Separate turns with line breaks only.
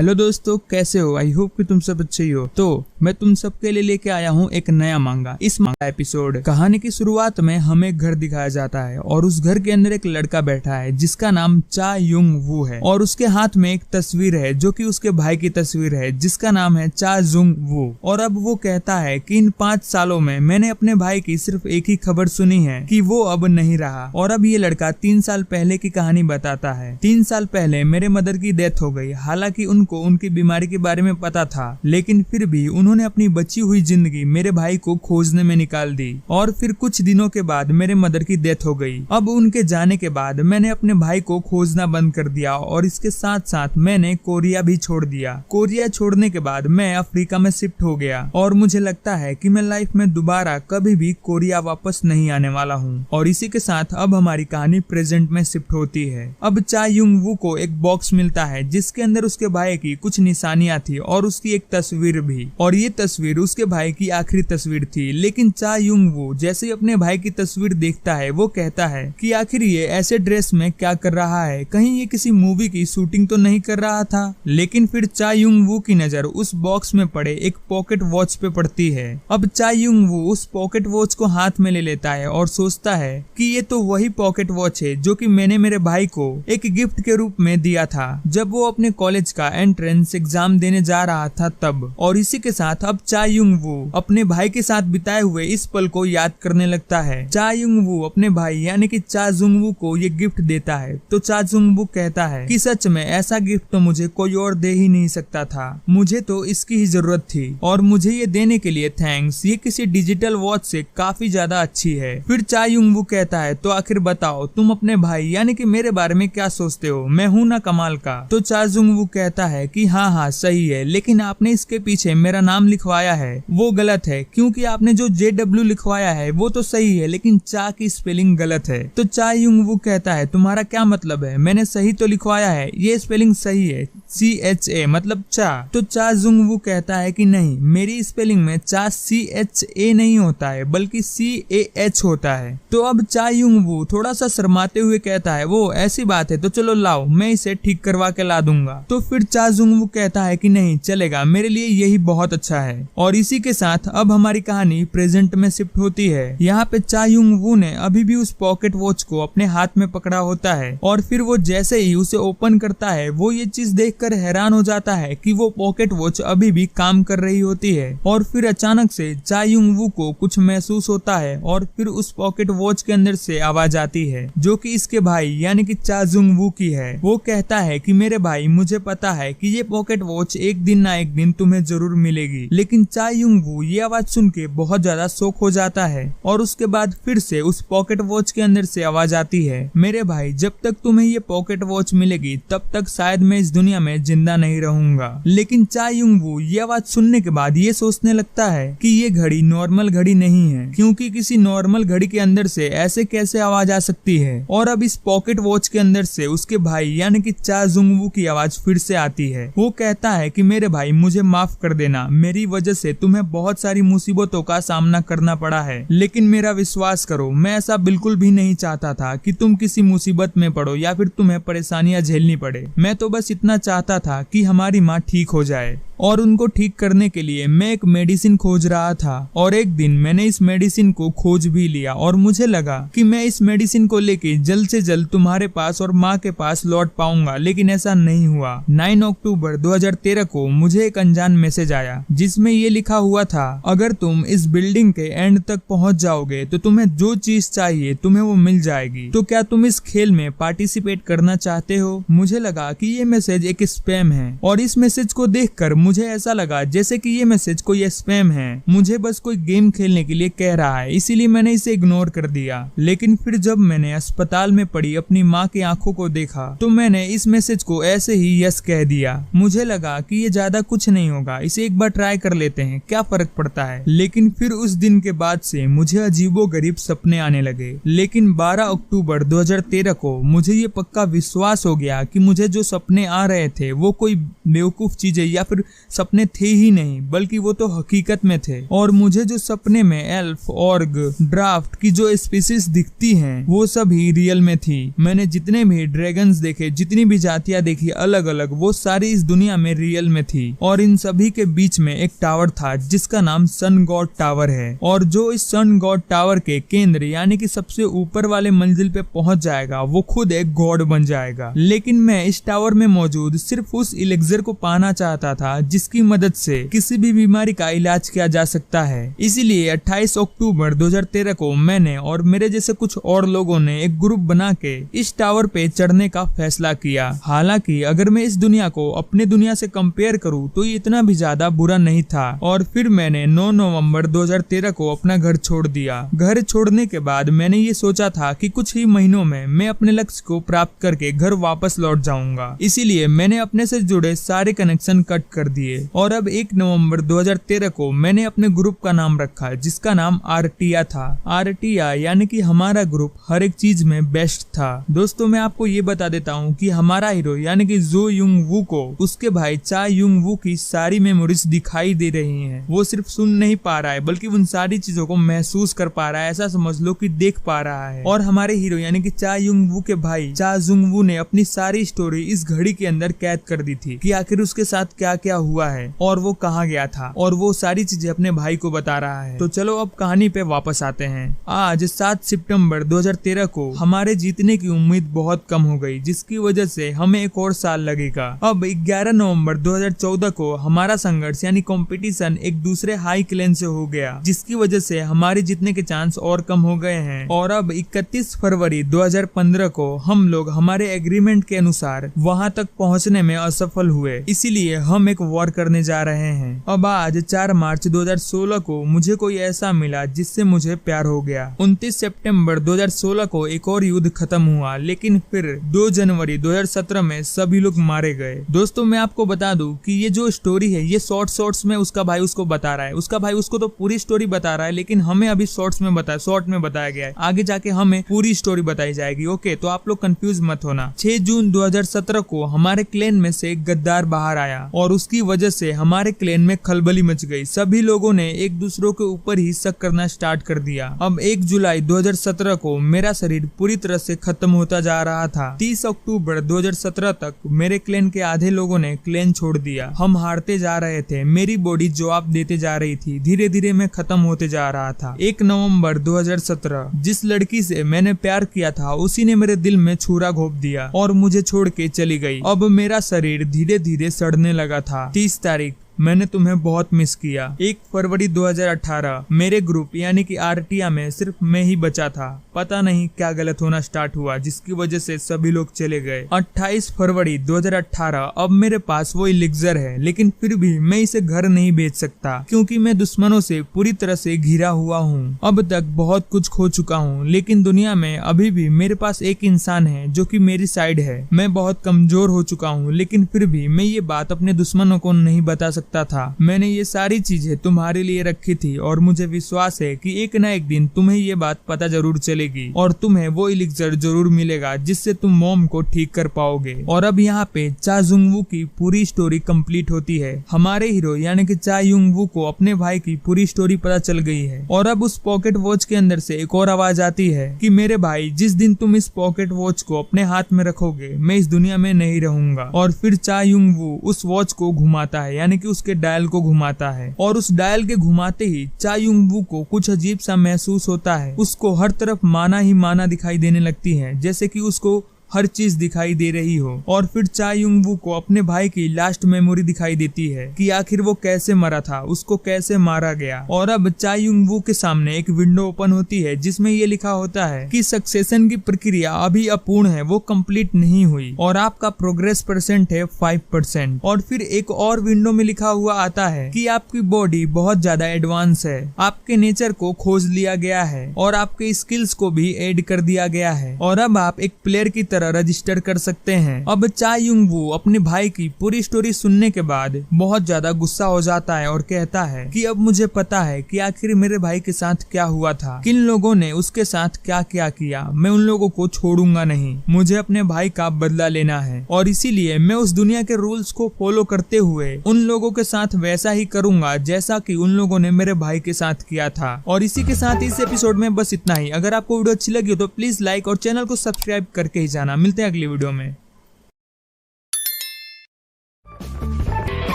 Hello दोस्तों, कैसे हो? आई होप कि तुम सब अच्छे ही हो। तो मैं तुम सबके लिए लेके आया हूँ एक नया मांगा। इस मांगा एपिसोड कहानी की शुरुआत में हमें एक घर दिखाया जाता है और उस घर के अंदर एक लड़का बैठा है जिसका नाम चा युंग वू है और उसके हाथ में एक तस्वीर है जो कि उसके भाई की तस्वीर है जिसका नाम है चा जुंग वू। और अब वो कहता है कि इन 5 सालों में मैंने अपने भाई की सिर्फ एक ही खबर सुनी है कि वो अब नहीं रहा। और अब ये लड़का 3 साल पहले की कहानी बताता है। 3 साल पहले मेरे मदर की डेथ हो गई। हालांकि उनको उनकी बीमारी के बारे में पता था, लेकिन फिर भी उन्होंने अपनी बची हुई जिंदगी मेरे भाई को खोजने में निकाल दी। और फिर कुछ दिनों के बाद मेरे मदर की डेथ हो गई। अब उनके जाने के बाद मैंने अपने भाई को खोजना बंद कर दिया और इसके साथ साथ मैंने कोरिया भी छोड़ दिया। कोरिया छोड़ने के बाद मैं अफ्रीका में शिफ्ट हो गया और मुझे लगता है कि मैं लाइफ में दोबारा कभी भी कोरिया वापस नहीं आने वाला हूँ। और इसी के साथ अब हमारी कहानी प्रेजेंट में शिफ्ट होती है। अब चा युंग वू को एक बॉक्स मिलता है जिसके अंदर उसके भाई की कुछ निशानियां थी और उसकी एक तस्वीर भी। और ये तस्वीर उसके भाई की आखिरी तस्वीर थी। लेकिन चा युंग वू जैसे ही अपने भाई की तस्वीर देखता है वो कहता है कि आखिर ये ऐसे ड्रेस में क्या कर रहा है, कहीं ये किसी मूवी की शूटिंग तो नहीं कर रहा था। लेकिन फिर चा युंग वू की नजर उस बॉक्स में पड़े एक पॉकेट वॉच पे पड़ती है। अब चा युंग वू उस पॉकेट वॉच को हाथ में ले लेता है और सोचता है कि ये तो वही पॉकेट वॉच है जो कि मैंने मेरे भाई को एक गिफ्ट के रूप में दिया था जब वो अपने कॉलेज का एंट्रेंस एग्जाम देने जा रहा था तब। और इसी के साथ अब चा युंग वू अपने भाई के साथ बिताए हुए इस पल को याद करने लगता है। चा युंग वू अपने भाई यानी कि चा जुंग वू को ये गिफ्ट देता है तो चा जुंग वू कहता है कि सच में ऐसा गिफ्ट तो मुझे कोई और दे ही नहीं सकता था, मुझे तो इसकी ही जरूरत थी और मुझे ये देने के लिए थैंक्स, ये किसी डिजिटल वॉच से काफी ज्यादा अच्छी है। फिर चा युंग वू कहता है तो आखिर बताओ तुम अपने भाई यानी कि मेरे बारे में क्या सोचते हो, मैं हूँ ना कमाल का। तो चा जुंग वू कहता है कि हाँ सही है, लेकिन आपने इसके पीछे मेरा नाम लिखवाया है वो गलत है, क्योंकि आपने जो JW लिखवाया है वो तो सही है लेकिन चा की स्पेलिंग गलत है। तो चा युंग वू कहता है तुम्हारा क्या मतलब है, मैंने सही तो लिखवाया है, ये स्पेलिंग सही है, CHA मतलब चा। तो चा जुंग वू कहता है कि नहीं, मेरी स्पेलिंग में चा CHA नहीं होता है बल्कि CAH होता है। तो अब चा युंग वू थोड़ा सा शर्माते हुए कहता है वो ऐसी बात है तो चलो लाओ मैं इसे ठीक करवा के ला दूंगा। तो फिर चा जुंग वू कहता है कि नहीं चलेगा, मेरे लिए यही बहुत अच्छा है। और इसी के साथ अब हमारी कहानी प्रेजेंट में शिफ्ट होती है। यहाँ पे चा युंग वू ने अभी भी उस पॉकेट वॉच को अपने हाथ में पकड़ा होता है और फिर वो जैसे ही उसे ओपन करता है वो ये चीज देखकर हैरान हो जाता है कि वो पॉकेट वॉच अभी भी काम कर रही होती है। और फिर अचानक से चा युंग वू को कुछ महसूस होता है और फिर उस पॉकेट वॉच के अंदर से आवाज आती है जो कि इसके भाई यानी कि चा जुंग वू की है। वो कहता है कि मेरे भाई मुझे पता है कि ये पॉकेट वॉच एक दिन ना एक दिन तुम्हें जरूर मिलेगी। लेकिन चा युंग वू ये आवाज सुन के बहुत ज्यादा शॉक हो जाता है और उसके बाद फिर से उस पॉकेट वॉच के अंदर से आवाज आती है मेरे भाई जब तक तुम्हें ये पॉकेट वॉच मिलेगी तब तक शायद मैं इस दुनिया में जिंदा नहीं रहूंगा। लेकिन चा युंग वू ये आवाज सुनने के बाद ये सोचने लगता है कि ये घड़ी नॉर्मल घड़ी नहीं है, क्योंकि किसी नॉर्मल घड़ी के अंदर से ऐसे कैसे आवाज आ सकती है। और अब इस पॉकेट वॉच के अंदर से उसके भाई यानी कि चा जुंग वू की आवाज फिर से आती है। वो कहता है कि मेरे भाई मुझे माफ कर देना, मेरी वजह से तुम्हें बहुत सारी मुसीबतों का सामना करना पड़ा है, लेकिन मेरा विश्वास करो मैं ऐसा बिल्कुल भी नहीं चाहता था कि तुम किसी मुसीबत में पड़ो या फिर तुम्हें परेशानियां झेलनी पड़े। मैं तो बस इतना चाहता था कि हमारी माँ ठीक हो जाए और उनको ठीक करने के लिए मैं एक मेडिसिन खोज रहा था और एक दिन मैंने इस मेडिसिन को खोज भी लिया और मुझे लगा कि मैं इस मेडिसिन को लेके जल्द से जल्द तुम्हारे पास और माँ के पास लौट पाऊंगा, लेकिन ऐसा नहीं हुआ। 9 अक्टूबर 2013 को मुझे एक अनजान मैसेज आया जिसमें ये लिखा हुआ था अगर तुम इस बिल्डिंग के एंड तक पहुँच जाओगे तो तुम्हें जो चीज चाहिए तुम्हें वो मिल जाएगी, तो क्या तुम इस खेल में पार्टिसिपेट करना चाहते हो। मुझे लगा कि ये मैसेज एक स्पैम है और इस मैसेज को देखकर मुझे ऐसा लगा जैसे कि ये मैसेज कोई स्पैम है, मुझे बस कोई गेम खेलने के लिए कह रहा है, इसीलिए मैंने इसे इग्नोर कर दिया। लेकिन फिर जब मैंने अस्पताल में पड़ी अपनी माँ की आंखों को देखा तो मैंने इस मैसेज को ऐसे ही यस कह दिया। मुझे लगा कि ये ज्यादा कुछ नहीं होगा, इसे एक बार ट्राई कर लेते हैं, क्या फर्क पड़ता है। लेकिन फिर उस दिन के बाद से मुझे अजीबोगरीब सपने आने लगे। लेकिन 12 अक्टूबर 2013 को मुझे ये पक्का विश्वास हो गया कि मुझे जो सपने आ रहे थे वो कोई बेवकूफ चीजें या फिर सपने थे ही नहीं बल्कि वो तो हकीकत में थे। और मुझे जो सपने में एल्फ, ऑर्ग, ड्राफ्ट की जो स्पीसीज दिखती हैं वो सब ही रियल में थी। मैंने जितने भी ड्रैगन्स देखे, जितनी भी जातियां देखी अलग अलग, वो सारी इस दुनिया में रियल में थी। और इन सभी के बीच में एक टावर था जिसका नाम सन गॉड टावर है। और जो इस सन गॉड टावर के केंद्र यानी कि सबसे ऊपर वाले मंजिल पे पहुंच जाएगा वो खुद एक गॉड बन जाएगा। लेकिन मैं इस टावर में मौजूद सिर्फ उस इलेक्सर को पाना चाहता था जिसकी मदद से किसी भी बीमारी का इलाज किया जा सकता है। इसीलिए 28 अक्टूबर 2013 को मैंने और मेरे जैसे कुछ और लोगों ने एक ग्रुप बना के इस टावर पे चढ़ने का फैसला किया। हालांकि अगर मैं इस दुनिया को अपने दुनिया से कंपेयर करूं तो ये इतना भी ज्यादा बुरा नहीं था। और फिर मैंने 9 नवंबर 2013 को अपना घर छोड़ दिया। घर छोड़ने के बाद मैंने ये सोचा था कि कुछ ही महीनों में मैं अपने लक्ष्य को प्राप्त करके घर वापस लौट जाऊंगा। इसीलिए मैंने अपने से जुड़े सारे कनेक्शन कट कर दिए। और अब 1 नवंबर 2013 को मैंने अपने ग्रुप का नाम रखा जिसका नाम आरटिया था। आरटिया यानी कि हमारा ग्रुप हर एक चीज में बेस्ट था। दोस्तों मैं आपको ये बता देता हूँ कि हमारा हीरो यानी कि जो युंग वू को उसके भाई चा युंग वू की सारी मेमोरीज दिखाई दे रही हैं। वो सिर्फ सुन नहीं पा रहा है बल्कि उन सारी चीजों को महसूस कर पा रहा है, ऐसा समझ लो कि देख पा रहा है। और हमारे हीरो यानी कि चा युंग वू के भाई चा जुंग वू ने अपनी सारी स्टोरी इस घड़ी के अंदर कैद कर दी थी कि आखिर उसके साथ क्या क्या हुआ है और वो कहाँ गया था, और वो सारी चीजें अपने भाई को बता रहा है। तो चलो अब कहानी पे वापस आते हैं। आज 7 सितंबर 2013 को हमारे जीतने की उम्मीद बहुत कम हो गई जिसकी वजह से हमें एक और साल लगेगा। अब 11 नवंबर 2014 को हमारा संघर्ष यानी कंपटीशन एक दूसरे हाई क्लेन से हो गया जिसकी वजह से हमारे जीतने के चांस और कम हो गए हैं। और अब 31 फरवरी 2015 को हम लोग हमारे एग्रीमेंट के अनुसार वहां तक पहुंचने में असफल हुए, इसीलिए हम एक वॉर करने जा रहे हैं। अब आज 4 मार्च 2016 को मुझे कोई ऐसा मिला जिससे मुझे प्यार हो गया। 29 सितंबर 2016 को एक और युद्ध खत्म हुआ लेकिन फिर 2 जनवरी 2017 में सभी लोग मारे गए। दोस्तों मैं आपको बता दूं कि ये जो स्टोरी है ये शॉर्ट्स में उसका भाई उसको बता रहा है, उसका भाई उसको तो पूरी स्टोरी बता रहा है लेकिन हमें अभी शॉर्ट में बताया गया है। आगे जाके हमें पूरी स्टोरी बताई जाएगी। ओके, तो आप लोग कंफ्यूज मत होना। 6 जून 2017 को हमारे क्लेन में से एक गद्दार बाहर आया और उसकी वजह से हमारे क्लेन में खलबली मच गई। सभी लोगों ने एक दूसरों के ऊपर ही शक करना स्टार्ट कर दिया। अब 1 जुलाई 2017 को मेरा शरीर पूरी तरह से खत्म होता जा रहा था। 30 अक्टूबर 2017 तक मेरे क्लेन के आधे लोगों ने क्लेन छोड़ दिया। हम हारते जा रहे थे, मेरी बॉडी जवाब देते जा रही थी, धीरे धीरे मैं खत्म होते जा रहा था। 1 नवंबर 2017 जिस लड़की से मैंने प्यार किया था उसी ने मेरे दिल में छुरा घोंप दिया और मुझे छोड़ के चली गई। अब मेरा शरीर धीरे धीरे सड़ने लगा था। 30 तारीख मैंने तुम्हें बहुत मिस किया। 1 फरवरी 2018 मेरे ग्रुप यानी कि आरटिया में सिर्फ मैं ही बचा था। पता नहीं क्या गलत होना स्टार्ट हुआ जिसकी वजह से सभी लोग चले गए। 28 फरवरी 2018 अब मेरे पास वो इलेक्सर है लेकिन फिर भी मैं इसे घर नहीं बेच सकता क्योंकि मैं दुश्मनों से पूरी तरह से घिरा हुआ हूँ। अब तक बहुत कुछ खो चुका हूँ लेकिन दुनिया में अभी भी मेरे पास एक इंसान है जो कि मेरी साइड है। मैं बहुत कमजोर हो चुका हूँ लेकिन फिर भी मैं ये बात अपने दुश्मनों को नहीं बता सकता था। मैंने ये सारी चीजें तुम्हारे लिए रखी थी और मुझे विश्वास है कि एक ना एक दिन तुम्हें ये बात पता जरूर चलेगी और तुम्हें वो इलेक्सर जरूर मिलेगा जिससे तुम मॉम को ठीक कर पाओगे। और अब यहाँ पे चा जुंग वू की पूरी स्टोरी कंप्लीट होती है। हमारे हीरो यानी कि चा युंग वू को अपने भाई की पूरी स्टोरी पता चल गई है। और अब उस पॉकेट वॉच के अंदर से एक और आवाज आती है कि मेरे भाई जिस दिन तुम इस पॉकेट वॉच को अपने हाथ में रखोगे मैं इस दुनिया में नहीं रहूंगा। और फिर चा युंग वू उस वॉच को घुमाता है यानी कि उसके डायल को घुमाता है और उस डायल के घुमाते ही चा युंग वू को कुछ अजीब सा महसूस होता है। उसको हर तरफ माना ही माना दिखाई देने लगती है जैसे कि उसको हर चीज दिखाई दे रही हो। और फिर चा युंग वू को अपने भाई की लास्ट मेमोरी दिखाई देती है कि आखिर वो कैसे मरा था, उसको कैसे मारा गया। और अब चा युंग वू के सामने एक विंडो ओपन होती है जिसमें ये लिखा होता है कि सक्सेशन की प्रक्रिया अभी अपूर्ण है, वो कंप्लीट नहीं हुई और आपका प्रोग्रेस परसेंट है 5%। और फिर एक और विंडो में लिखा हुआ आता है कि आपकी बॉडी बहुत ज्यादा एडवांस है, आपके नेचर को खोज लिया गया है और आपके स्किल्स को भी ऐड कर दिया गया है और अब आप एक प्लेयर की तरह तरह रजिस्टर कर सकते हैं। अब चा युंग वू अपने भाई की पूरी स्टोरी सुनने के बाद बहुत ज्यादा गुस्सा हो जाता है और कहता है कि अब मुझे पता है कि आखिर मेरे भाई के साथ क्या हुआ था, किन लोगों ने उसके साथ क्या क्या किया। मैं उन लोगों को छोड़ूंगा नहीं, मुझे अपने भाई का बदला लेना है और इसीलिए मैं उस दुनिया के रूल्स को फॉलो करते हुए उन लोगों के साथ वैसा ही करूंगा जैसा कि उन लोगों ने मेरे भाई के साथ किया था। और इसी के साथ इस एपिसोड में बस इतना ही। अगर आपको वीडियो अच्छी लगी हो तो प्लीज लाइक और चैनल को सब्सक्राइब करके ही जाना। मिलते हैं अगली वीडियो में।